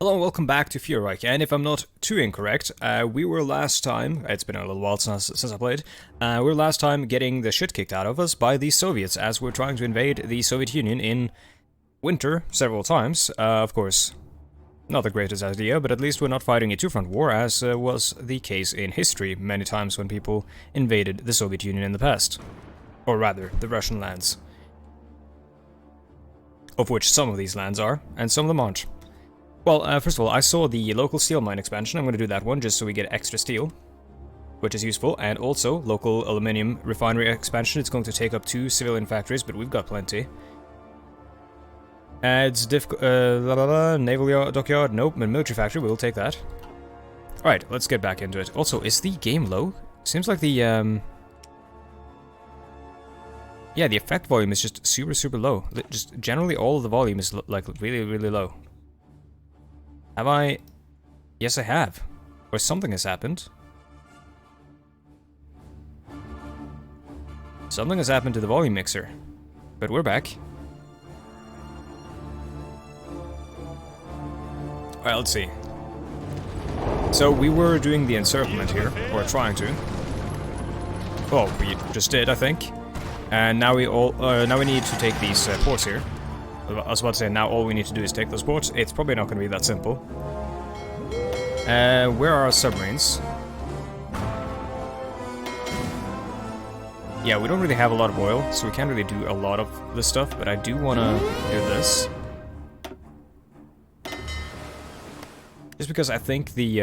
Hello and welcome back to Führerreich, and if I'm not too incorrect, we were last time, it's been a little while since I played, we were last time getting the shit kicked out of us by the Soviets as we're trying to invade the Soviet Union in winter several times. Of course, not the greatest idea, but at least we're not fighting a two-front war as was the case in history many times when people invaded the Soviet Union in the past. Or rather, the Russian lands. Of which some of these lands are, and some of them aren't. Well, first of all, I saw the local steel mine expansion. I'm going to do that one just so we get extra steel, which is useful. And also, local aluminium refinery expansion. It's going to take up 2 civilian factories, but we've got plenty. Adds naval dockyard. Nope, military factory. We'll take that. Alright, let's get back into it. Also, is the game low? Seems like the, yeah, the effect volume is just super low. Just generally all of the volume is like really low. Have I? Yes, I have. Or something has happened. Something has happened to the volume mixer. But we're back. Alright, let's see. So we were doing the encirclement here, or trying to. Well, we just did, I think. And now we need to take these ports here. I was about to say, now all we need to do is take those ports. It's probably not going to be that simple. Where are our submarines? Yeah, we don't really have a lot of oil, so we can't really do a lot of this stuff, but I do want to do this. Just because I think the,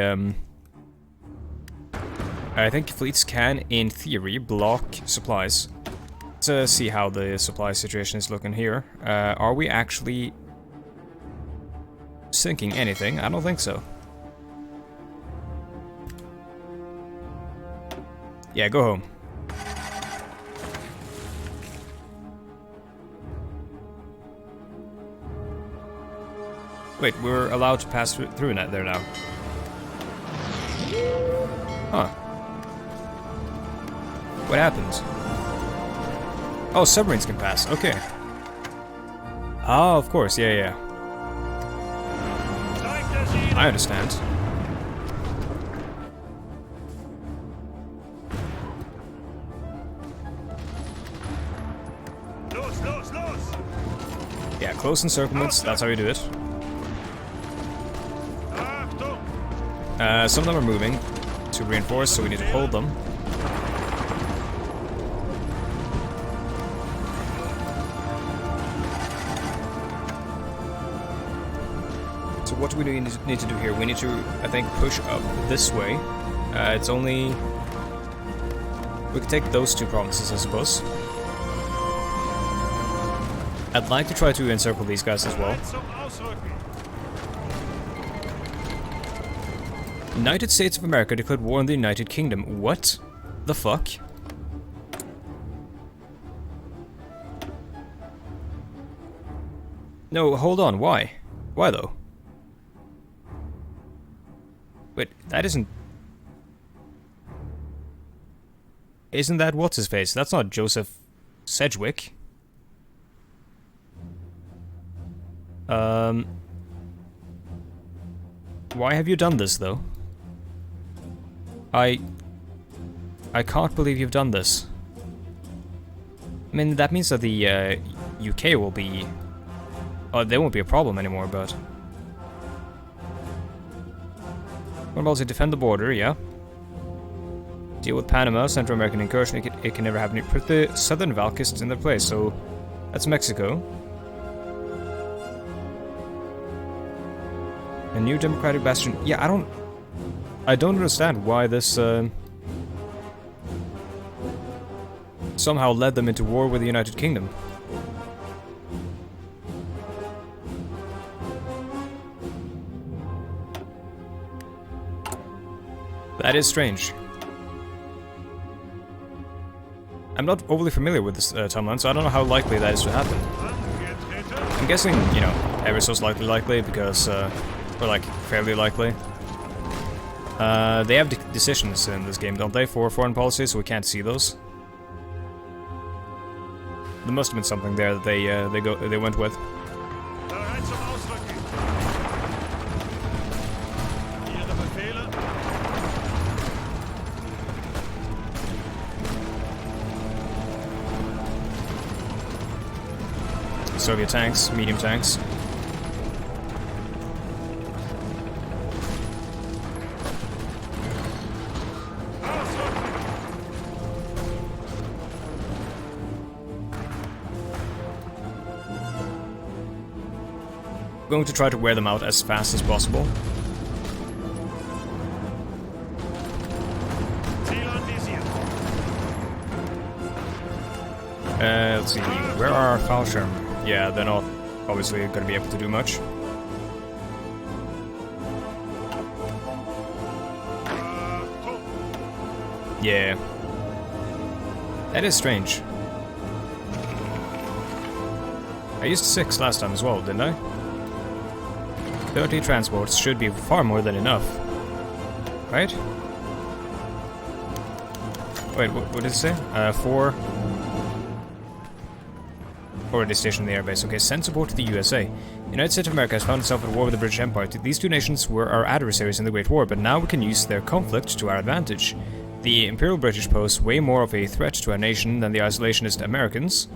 I think fleets can, in theory, block supplies. Let's see how the supply situation is looking here. Are we actually sinking anything? I don't think so. Yeah, go home. Wait, we're allowed to pass through that there now. Huh. What happened? Oh, submarines can pass. Okay. Oh, of course. Yeah. I understand. Yeah, close encirclements. That's how you do it. Some of them are moving to reinforce, so we need to hold them. What do we need to do here? We need to, I think, push up this way. It's only... We could take those 2 provinces, I suppose. I'd like to try to encircle these guys as well. United States of America declared war on the United Kingdom. What the fuck? No, hold on. Why? Why though? Wait, that isn't... Isn't that what's-his-face? That's not Joseph Sedgwick. Why have you done this, though? I can't believe you've done this. I mean, that means that the, UK will be... Oh, they won't be a problem anymore, but... What about to defend the border, yeah. Deal with Panama, Central American incursion, it can never happen. Put the southern Valkists in their place, so that's Mexico. A new democratic bastion. Yeah, I don't understand why this somehow led them into war with the United Kingdom. That is strange. I'm not overly familiar with this timeline, so I don't know how likely that is to happen. I'm guessing, you know, ever so slightly likely, because, or like, fairly likely. They have decisions in this game, don't they, for foreign policy, so we can't see those. There must have been something there that they went with. Soviet tanks, medium tanks. Going to try to wear them out as fast as possible. Let's see, where are Fallschirm? Yeah, they're not obviously going to be able to do much. Yeah. That is strange. I used 6 last time as well, didn't I? 30 transports should be far more than enough. Right? Wait, what did it say? 4... already stationed in the airbase. Okay, send support to the USA. The United States of America has found itself at war with the British Empire. These two nations were our adversaries in the Great War, but now we can use their conflict to our advantage. The Imperial British pose way more of a threat to our nation than the isolationist Americans.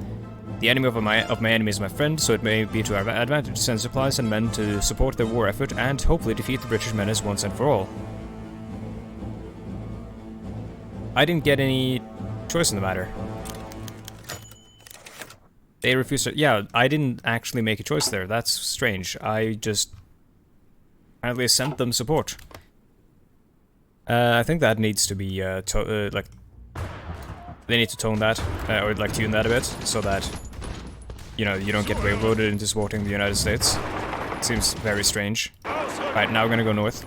The enemy of my enemy is my friend, so it may be to our advantage to send supplies and men to support their war effort and hopefully defeat the British menace once and for all. I didn't get any choice in the matter. They refused to... Yeah, I didn't actually make a choice there. That's strange. I just... apparently sent them support. I think that needs to be, like... They need to tone that, or like tune that a bit, so that... you know, you don't get railroaded into supporting the United States. It seems very strange. Right, now we're gonna go north.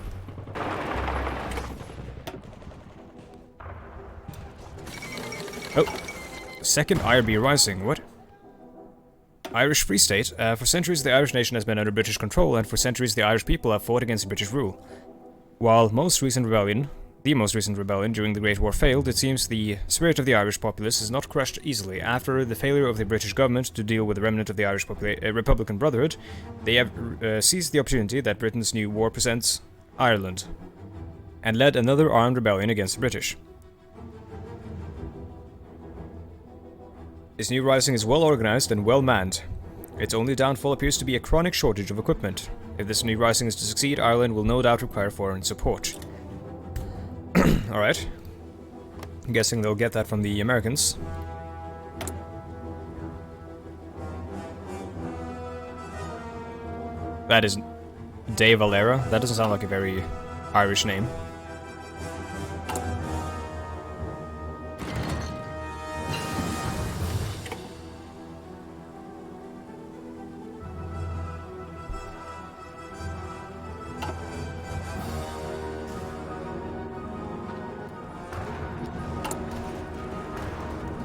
Oh. Second IRB Rising, what? Irish Free State. For centuries the Irish nation has been under British control, and for centuries the Irish people have fought against British rule. While the most recent rebellion during the Great War failed, it seems the spirit of the Irish populace is not crushed easily. After the failure of the British government to deal with the remnant of the Irish Republican Brotherhood, they have seized the opportunity that Britain's new war presents Ireland, and led another armed rebellion against the British. This new rising is well organized and well manned. Its only downfall appears to be a chronic shortage of equipment. If this new rising is to succeed, Ireland will no doubt require foreign support. Alright. I'm guessing they'll get that from the Americans. That is De Valera. That doesn't sound like a very Irish name.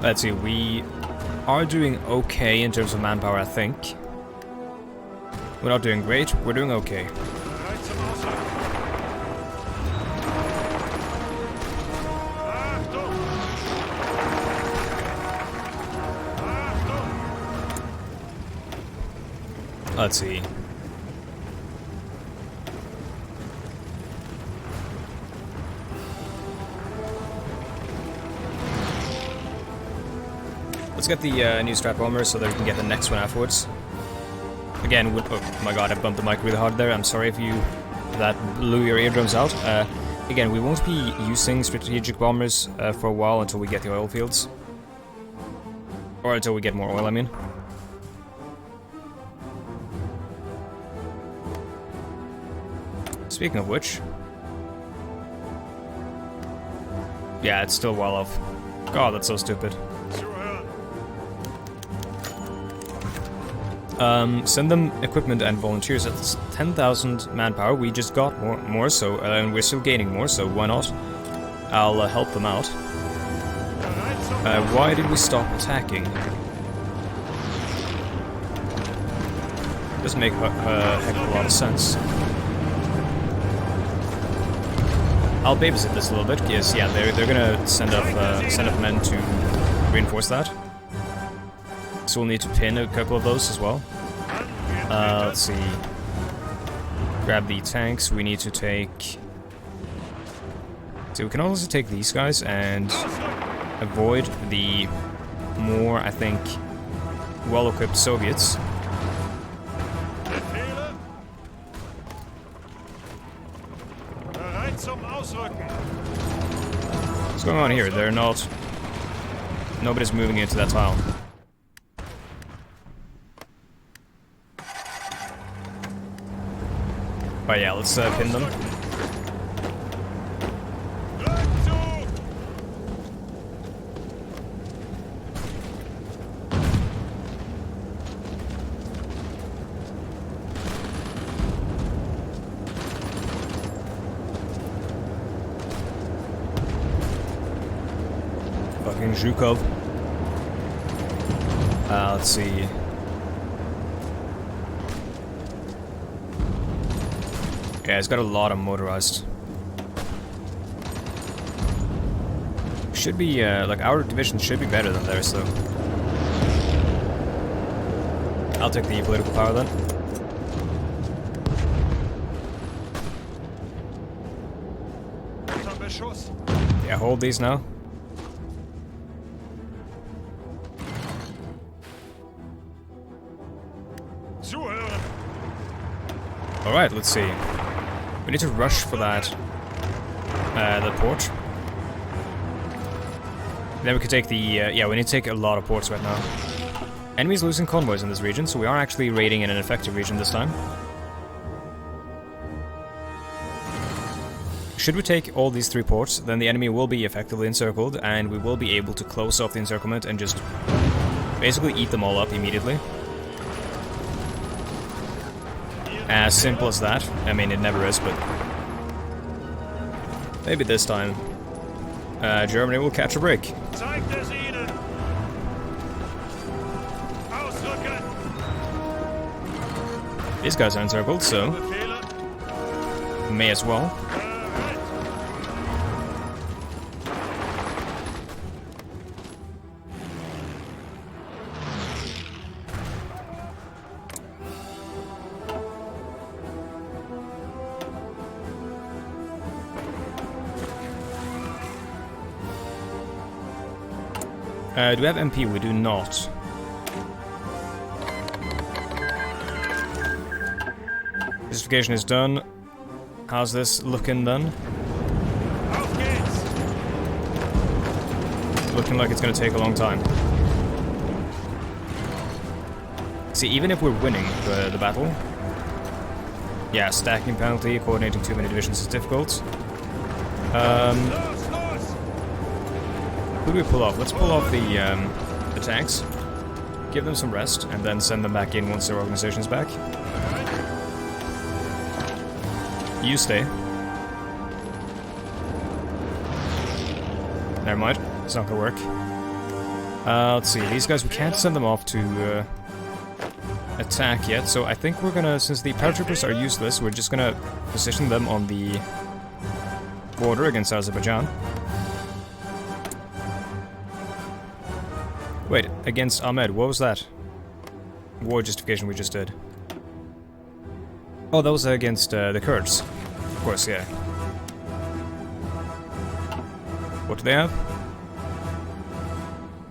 Let's see, we are doing okay in terms of manpower, I think. We're not doing great, we're doing okay. Let's see. Let's get the new strap bombers so that we can get the next one afterwards. Again, oh my god, I bumped the mic really hard there. I'm sorry if that blew your eardrums out. Again, we won't be using strategic bombers for a while until we get the oil fields. Or until we get more oil, I mean. Speaking of which... yeah, it's still well off. God, that's so stupid. Send them equipment and volunteers. At 10,000 manpower. We just got more so, and we're still gaining more, so why not? I'll help them out. Why did we stop attacking? Doesn't make a heck of a lot of sense. I'll babysit this a little bit, because yeah, they're gonna send up men to reinforce that. So we'll need to pin a couple of those as well. Let's see. Grab the tanks. We need to take... so we can also take these guys and avoid the more, I think, well-equipped Soviets. What's going on here? They're not... Nobody's moving into that tile. But yeah, let's pin them. Fucking Zhukov. Let's see. Yeah, it's got a lot of motorized. Should be, like, our division should be better than theirs, though. I'll take the political power then. Yeah, hold these now. Alright, let's see. We need to rush for that port. Then we could take the, yeah, we need to take a lot of ports right now. Enemies losing convoys in this region, so we are actually raiding in an effective region this time. Should we take all these 3 ports, then the enemy will be effectively encircled, and we will be able to close off the encirclement and just basically eat them all up immediately. As simple as that. I mean, it never is, but maybe this time Germany will catch a break. These guys are encircled, so may as well. Do we have MP? We do not. Justification is done. How's this looking then? Looking like it's going to take a long time. See, even if we're winning the battle... Yeah, stacking penalty, coordinating too many divisions is difficult. Who do we pull off? Let's pull off the tanks, give them some rest, and then send them back in once their organization's back. You stay. Never mind, it's not gonna work. Let's see, these guys, we can't send them off to attack yet, so I think we're gonna, since the paratroopers are useless, we're just gonna position them on the border against Azerbaijan. Wait, against Ahmed, what was that? War justification we just did. Oh, that was against the Kurds. Of course, yeah. What do they have?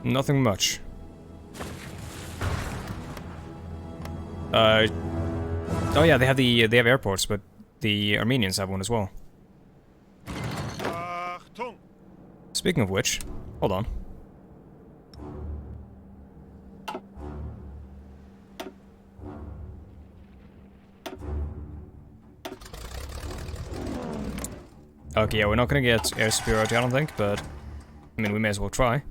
Nothing much. Oh yeah, they have airports, but the Armenians have one as well. Speaking of which, hold on. Okay, yeah, we're not gonna get air superiority, I don't think, but... I mean, we may as well try.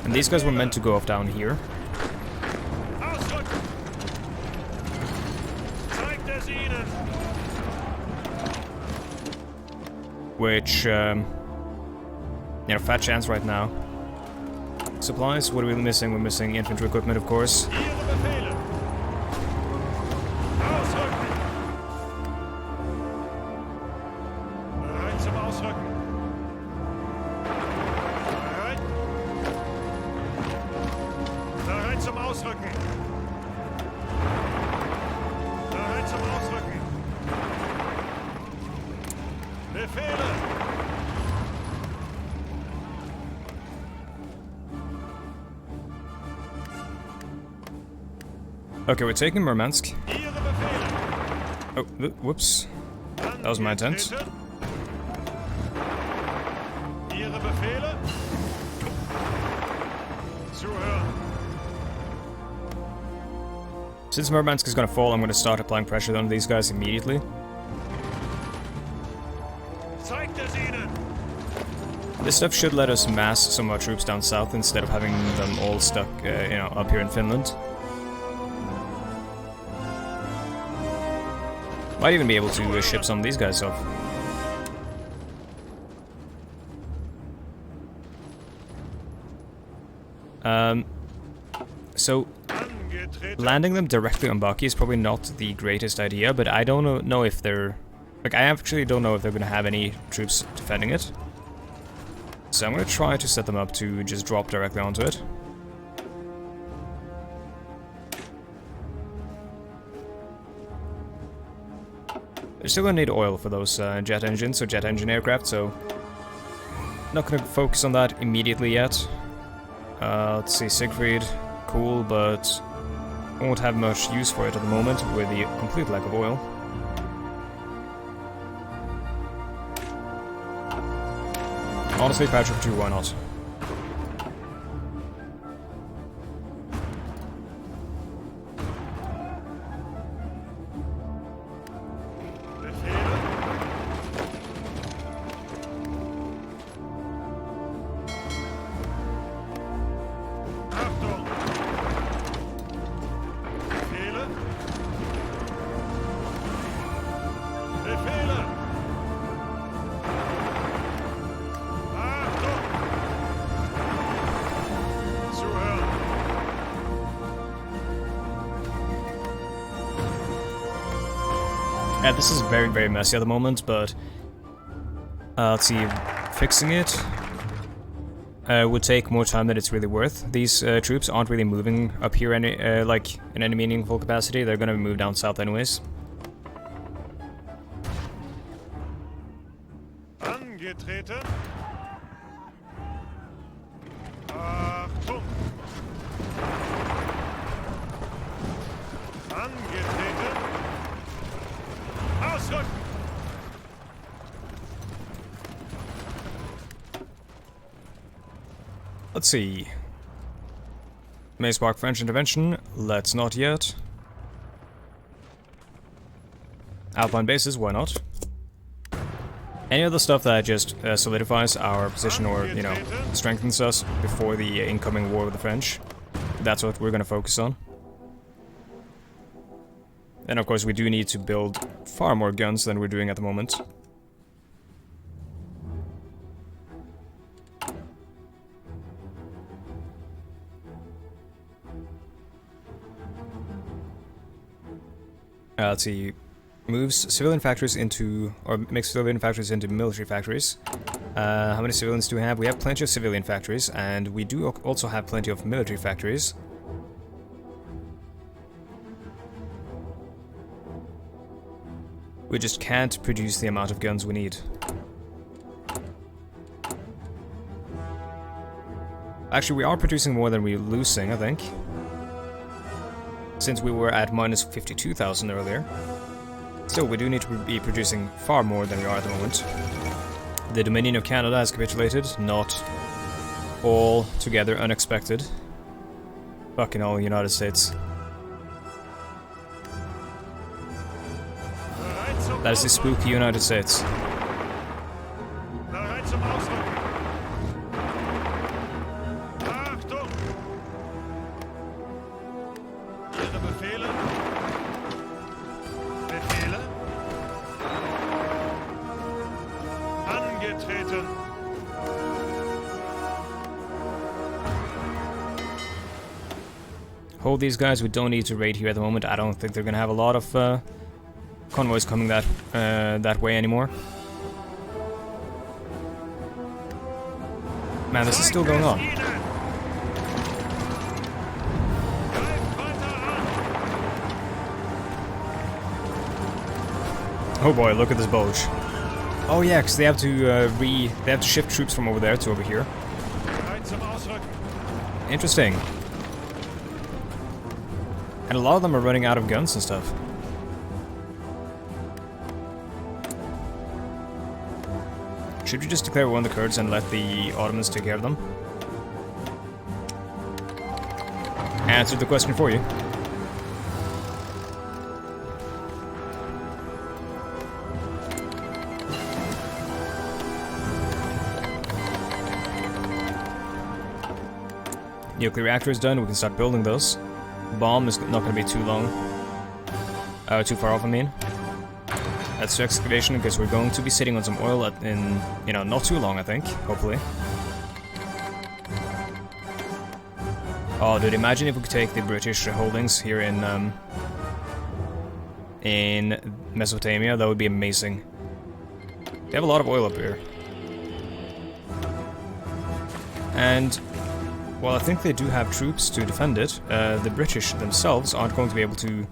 And these guys were meant to go off down here. Which, you know, fat chance right now. Supplies, what are we missing? We're missing infantry equipment, of course. Okay, we're taking Murmansk. Oh, whoops. That was my intent. Ihre Befehle? Zuhören. Since Murmansk is gonna fall, I'm gonna start applying pressure on these guys immediately. Zeigt es ihnen. This stuff should let us mass some of our troops down south instead of having them all stuck, you know, up here in Finland. Might even be able to ship some of these guys off. So landing them directly on Baki is probably not the greatest idea, but I don't know if they're... Like, I actually don't know if they're gonna have any troops defending it. So I'm gonna try to set them up to just drop directly onto it. They're still gonna need oil for those jet engines, or jet engine aircraft, so... Not gonna focus on that immediately yet. Let's see, Siegfried, cool, but won't have much use for it at the moment with the complete lack of oil. Honestly, Patrick 2, why not? Yeah, this is very, very messy at the moment, but let's see, fixing it would take more time than it's really worth. These troops aren't really moving up here any like in any meaningful capacity. They're gonna move down south anyways. Angetreten. Achtung. Angetreten. Ausrücken. Let's see. May spark French intervention. Let's not yet. Alpine bases, why not? Any other stuff that just solidifies our position or, you know, strengthens us before the incoming war with the French. That's what we're gonna focus on. And of course we do need to build far more guns than we're doing at the moment. Let's see, moves civilian factories into, or makes civilian factories into military factories. How many civilians do we have? We have plenty of civilian factories, and we do also have plenty of military factories. We just can't produce the amount of guns we need. Actually, we are producing more than we're losing, I think. Since we were at minus 52,000 earlier. Still, we do need to be producing far more than we are at the moment. The Dominion of Canada has capitulated, not altogether unexpected. Fucking all United States. That is the spooky United States. Hold these guys, we don't need to raid here at the moment. I don't think they're gonna have a lot of convoys coming that way anymore. Man, this is still going on. Oh boy, look at this bulge. Oh yeah, because they have to shift troops from over there to over here. Interesting. And a lot of them are running out of guns and stuff. Should we just declare war on the Kurds and let the Ottomans take care of them? Answered the question for you. Nuclear reactor is done, we can start building those. Bomb is not going to be too long. Too far off, I mean. That's excavation, because we're going to be sitting on some oil in, you know, not too long, I think, hopefully. Oh, dude, imagine if we could take the British holdings here in Mesopotamia. That would be amazing. They have a lot of oil up here. And, well, I think they do have troops to defend it. The British themselves aren't going to be able to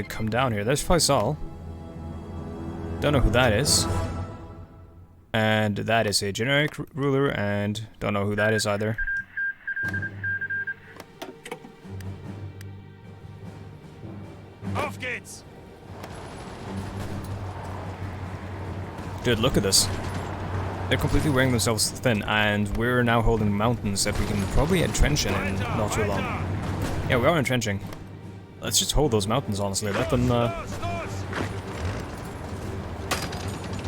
come down here. There's Faisal. Don't know who that is. And that is a generic ruler, and don't know who that is either. Auf geht's! Dude, look at this. They're completely wearing themselves thin, and we're now holding mountains that we can probably entrench in not too long. Yeah, we are entrenching. Let's just hold those mountains, honestly. Let them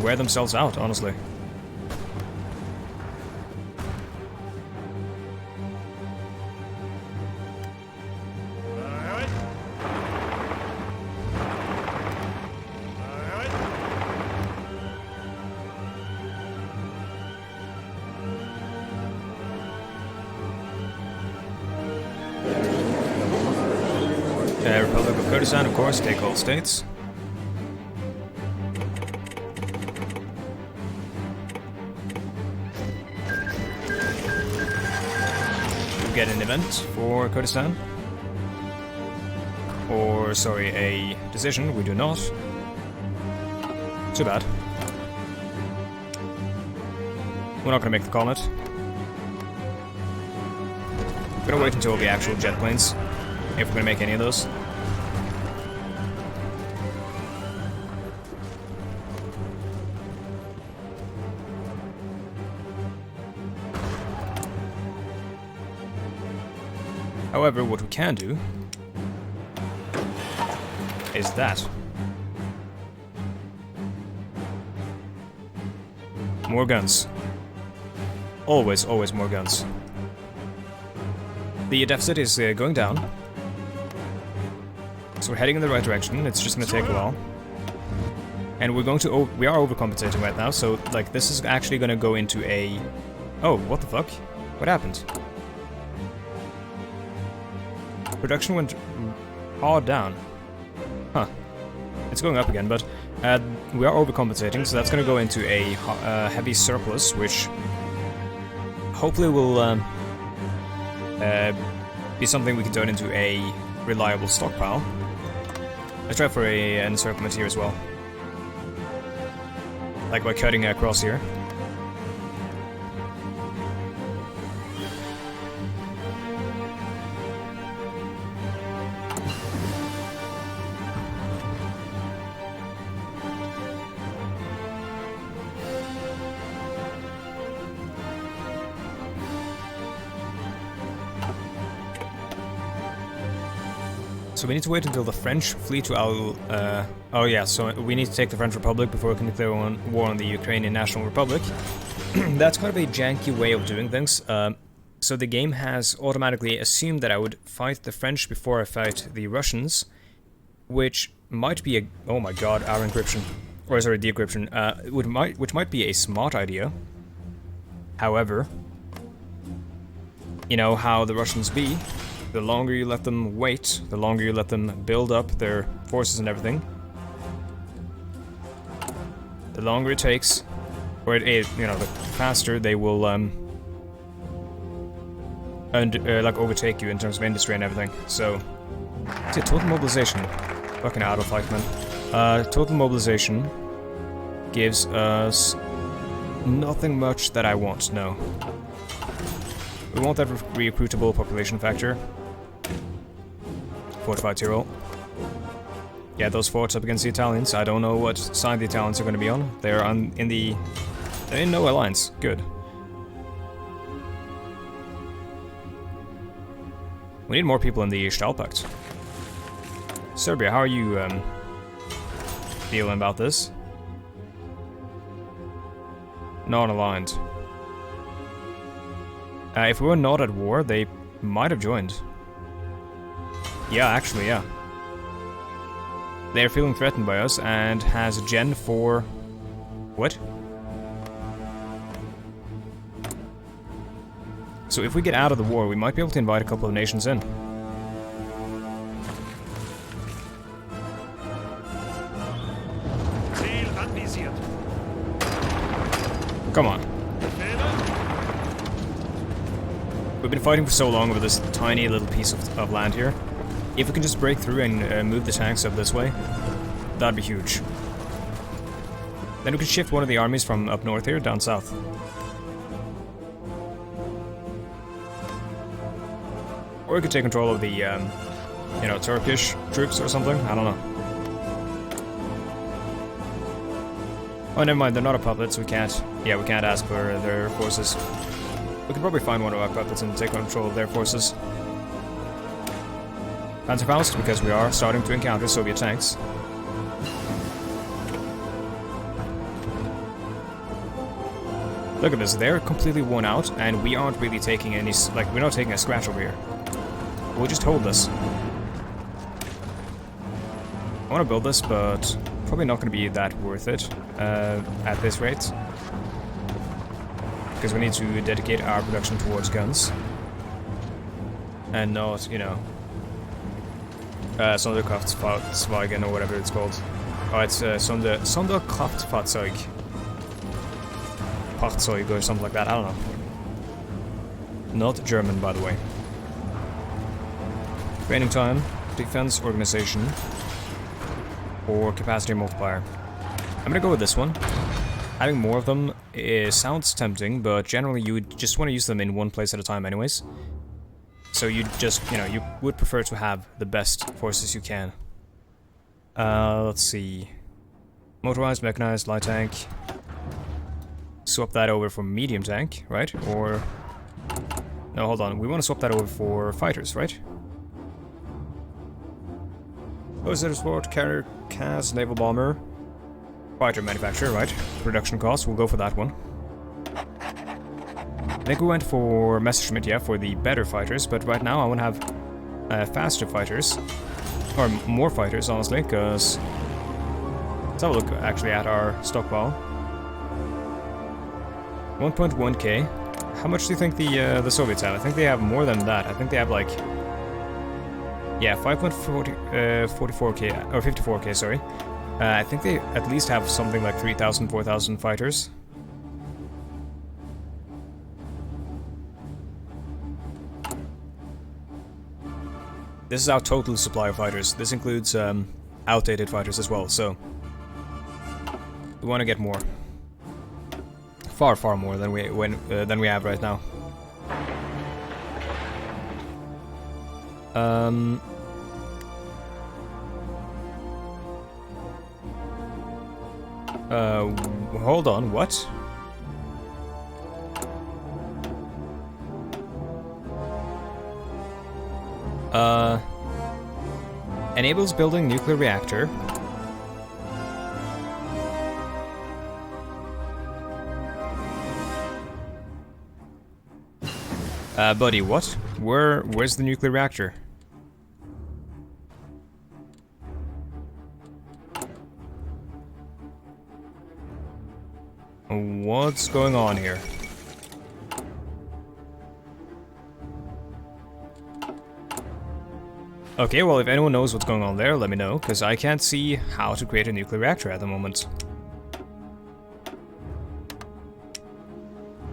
wear themselves out, honestly. Republic of Kurdistan, of course, take all states. We get an event for Kurdistan. Or, sorry, a decision. We do not. Too bad. We're not gonna make the comet. We're gonna wait until the actual jet planes. If we're gonna make any of those. However, what we can do is that. More guns. Always, always more guns. The deficit is going down. So we're heading in the right direction. It's just going to take a while. And we're going to... we are overcompensating right now, so, like, this is actually going to go into a... Oh, what the fuck? What happened? Production went hard down. Huh. It's going up again, but we are overcompensating, so that's going to go into a heavy surplus, which hopefully will be something we can turn into a reliable stockpile. Let's try for a encirclement here as well. Like by cutting across here. So we need to wait until the French flee to our... oh yeah, so we need to take the French Republic before we can declare war on the Ukrainian National Republic. That's kind of a janky way of doing things. So the game has automatically assumed that I would fight the French before I fight the Russians, which might be a... Oh my god, our encryption. Or sorry, decryption. Which might be a smart idea. However, you know how the Russians be. The longer you let them wait, the longer you let them build up their forces and everything, the longer it takes, or you know, the faster they will like overtake you in terms of industry and everything. So, it's a total mobilization. Fucking auto fight, man. Total mobilization gives us nothing much that I want. No, we want that recruitable population factor. Fortified Tyrol. Yeah, those forts up against the Italians. I don't know what side the Italians are going to be on. They're in no alliance. Good. We need more people in the Stahlpakt. Serbia, how are you feeling about this? Not aligned. If we were not at war, they might have joined. Yeah, actually, yeah. They're feeling threatened by us and has a gen for... What? So if we get out of the war, we might be able to invite a couple of nations in. Ziel anvisiert. Come on. Fehler. We've been fighting for so long over this tiny little piece of land here. If we can just break through and move the tanks up this way, that'd be huge. Then we can shift one of the armies from up north here down south. Or we could take control of the, you know, Turkish troops or something. I don't know. Oh, never mind. They're not a puppet, so we can't... Yeah, we can't ask for their forces. We could probably find one of our puppets and take control of their forces. Panzerfaust, because we are starting to encounter Soviet tanks. Look at this. They're completely worn out, and we aren't really taking any... Like, we're not taking a scratch over here. We'll just hold this. I want to build this, but probably not going to be that worth it at this rate. Because we need to dedicate our production towards guns. And not, you know... Sonderkraftwagen or whatever it's called. Oh, it's Sonderkraftfahrzeug. Fahrzeug or something like that, I don't know. Not German, by the way. Training time, defense organization, or capacity multiplier. I'm gonna go with this one. Having more of them sounds tempting, but generally you would just want to use them in one place at a time anyways. So you just, you know, you would prefer to have the best forces you can. Let's see. Motorized, mechanized, light tank. Swap that over for medium tank, right? Or... No, hold on. We want to swap that over for fighters, right? Cruiser sport, carrier, CAS, naval bomber. Fighter manufacturer, right? Production costs, we'll go for that one. I think we went for Messerschmitt, yeah, for the better fighters, but right now I want to have faster fighters. Or more fighters, honestly, because... Let's have a look actually at our stockpile. 1.1k. How much do you think the Soviets have? I think they have more than that. I think they have like... Yeah, 5.44k, or 54k, sorry. I think they at least have something like 3,000, 4,000 fighters. This is our total supply of fighters. This includes outdated fighters as well, so... We want to get more. Far, far more than we have right now. Hold on, what? Enables building nuclear reactor. Buddy, what? Where's the nuclear reactor? What's going on here? Okay, well, if anyone knows what's going on there, let me know, because I can't see how to create a nuclear reactor at the moment.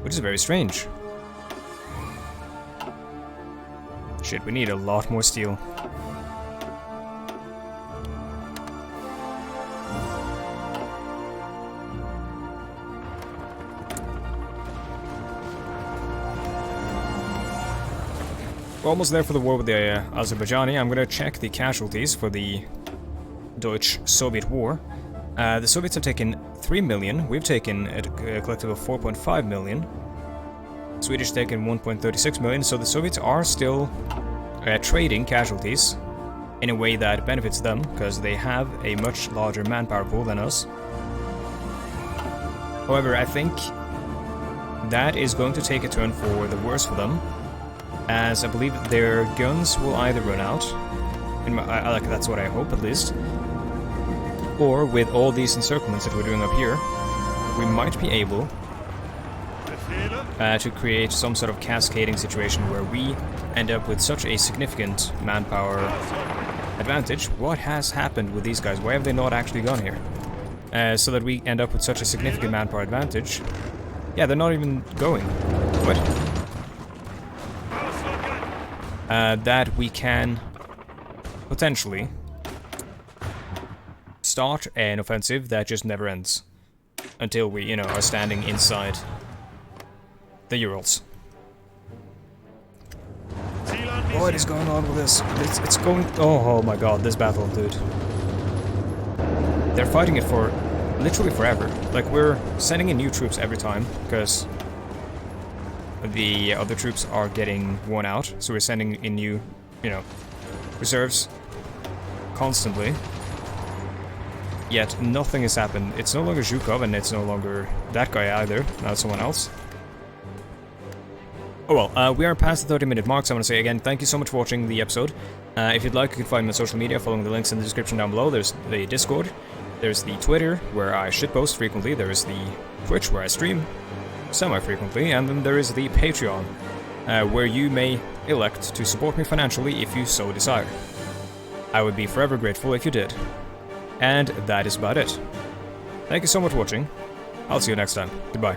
Which is very strange. Shit, we need a lot more steel. We're almost there for the war with the Azerbaijani. I'm gonna check the casualties for the Deutsch-Soviet war. The Soviets have taken 3 million, we've taken a collective of 4.5 million. Swedish have taken 1.36 million, so the Soviets are still trading casualties in a way that benefits them, because they have a much larger manpower pool than us. However, I think that is going to take a turn for the worse for them, as I believe their guns will either run out, like that's what I hope at least, or with all these encirclements that we're doing up here, we might be able to create some sort of cascading situation where we end up with such a significant manpower advantage. What has happened with these guys? Why have they not actually gone here? So that we end up with such a significant manpower advantage. Yeah, they're not even going. What? That we can potentially start an offensive that just never ends until we, you know, are standing inside the Urals. What is going on with this? It's going... Oh my god, this battle, dude. They're fighting it for literally forever. Like, we're sending in new troops every time, because the other troops are getting worn out. So we're sending in new, you know, reserves constantly. Yet nothing has happened. It's no longer Zhukov, and it's no longer that guy either. Now it's someone else. Oh well, we are past the 30-minute mark, so I want to say again, thank you so much for watching the episode. If you'd like, you can find me on social media, following the links in the description down below. There's the Discord, there's the Twitter, where I shitpost frequently, there's the Twitch, where I stream semi-frequently, and then there is the Patreon, where you may elect to support me financially if you so desire. I would be forever grateful if you did. And that is about it. Thank you so much for watching. I'll see you next time. Goodbye.